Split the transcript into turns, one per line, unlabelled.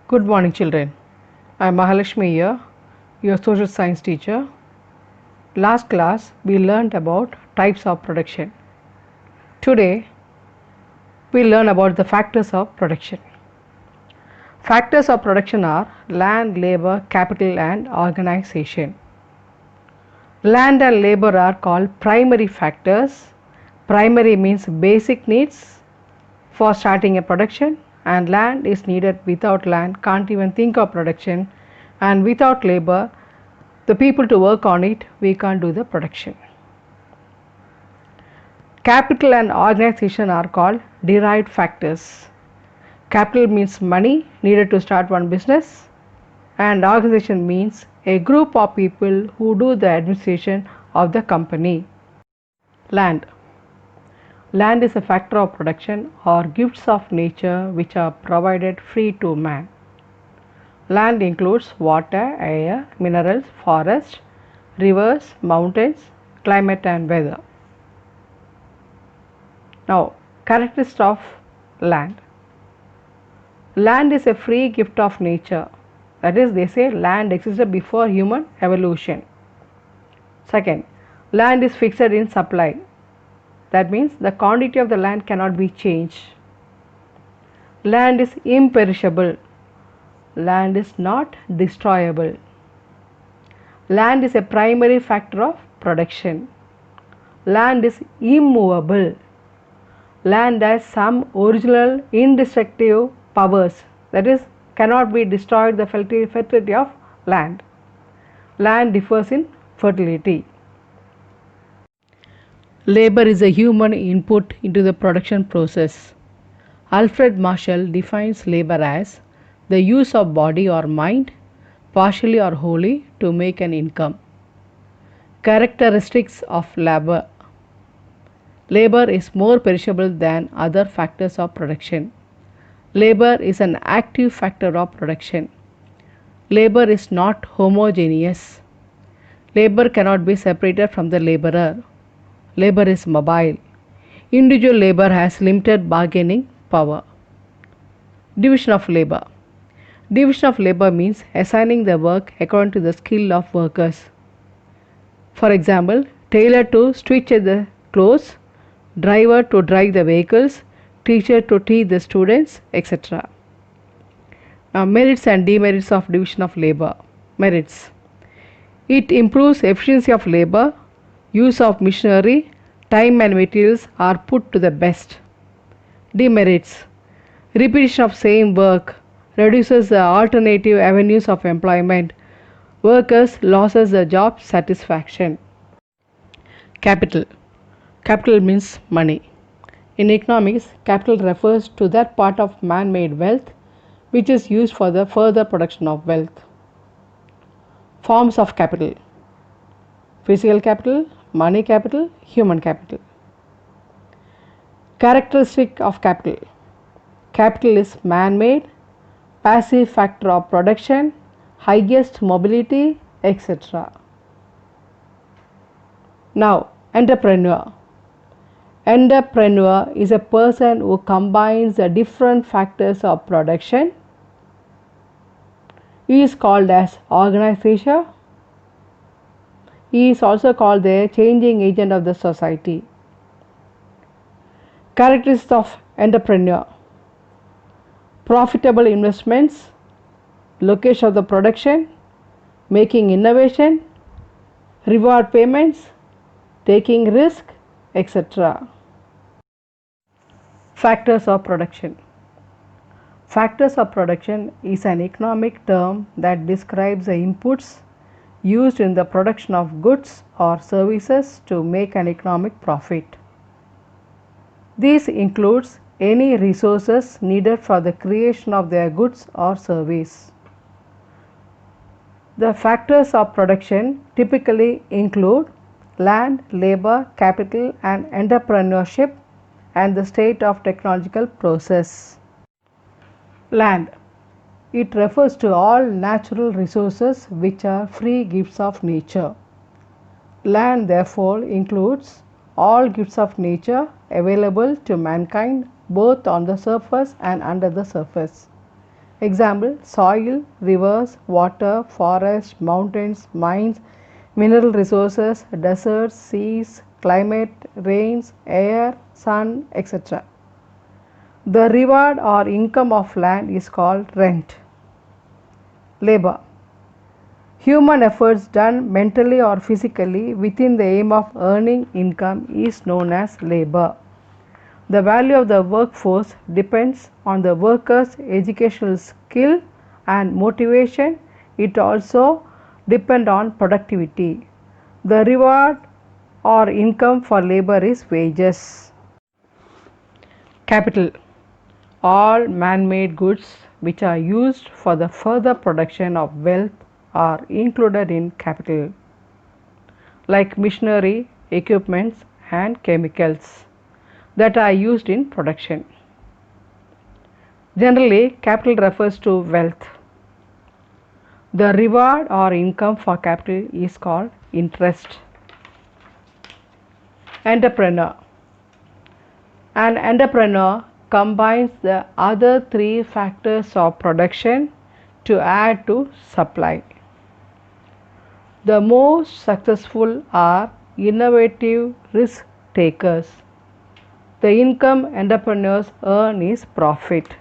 Good morning, children. I am Mahalakshmi here, your social science teacher. Last class, we learned about types of production. Today, we learn about the factors of production. Factors of production are land, labor, capital, and organization. Land and labor are called primary factors. Primary means basic needs for starting a production, and land is needed. Without land, can't even think of production, and without labor, the people to work on it, we can't do the production. Capital and organization are called derived factors. Capital means money needed to start one business, and organization means a group of people who do the administration of the company. Land. Land is a factor of production or gifts of nature which are provided free to man. Land includes water, air, minerals, forest, rivers, mountains, climate and weather. Now, characteristics of land. Land is a free gift of nature. That is, they say land existed before human evolution. Second, land is fixed in supply. That means the quantity of the land cannot be changed. Land is imperishable. Land is not destroyable. Land is a primary factor of production. Land is immovable. Land has some original indestructible powers, that is, cannot be destroyed. The fertility of land. Land differs in fertility. Labor is a human input into the production process. Alfred Marshall defines labor as the use of body or mind, partially or wholly, to make an income. Characteristics of labor. Labor is more perishable than other factors of production. Labor is an active factor of production. Labor is not homogeneous. Labor cannot be separated from the laborer. Labor is mobile. Individual labor has limited bargaining power. Division of labor. Division of labor means assigning the work according to the skill of workers. For example, tailor to stitch the clothes, driver to drive the vehicles, teacher to teach the students, etc. Now, merits and demerits of division of labor. Merits. It improves efficiency of labor, use of machinery, time and materials are put to the best. Demerits. Repetition of same work reduces the alternative avenues of employment. Workers loses the job satisfaction. Capital. Capital means money. In economics, capital refers to that part of man-made wealth which is used for the further production of wealth. Forms of capital. Physical capital, money capital, human capital. Characteristic of capital. Capital is man-made, passive factor of production, highest mobility, etc. Now, entrepreneur. Entrepreneur is a person who combines the different factors of production. He is called as organizer. He is also called the changing agent of the society. Characteristics of entrepreneur. Profitable investments, location of the production, making innovation, reward payments, taking risk, etc. Factors of production. Factors of production is an economic term that describes the inputs used in the production of goods or services to make an economic profit. This includes any resources needed for the creation of their goods or service. The factors of production typically include land, labor, capital, and entrepreneurship, and the state of technological process. Land. It refers to all natural resources which are free gifts of nature. Land therefore includes all gifts of nature available to mankind both on the surface and under the surface. Example: soil, rivers, water, forests, mountains, mines, mineral resources, deserts, seas, climate, rains, air, sun, etc. The reward or income of land is called rent. Labor. Human efforts done mentally or physically within the aim of earning income is known as labor. The value of the workforce depends on the worker's educational skill and motivation. It also depends on productivity. The reward or income for labor is wages. Capital. All man-made goods which are used for the further production of wealth are included in capital, like machinery, equipments, and chemicals that are used in production. Generally, capital refers to wealth. The reward or income for capital is called interest. Entrepreneur. An entrepreneur combines the other three factors of production to add to supply. The most successful are innovative risk takers. The income entrepreneurs earn is profit.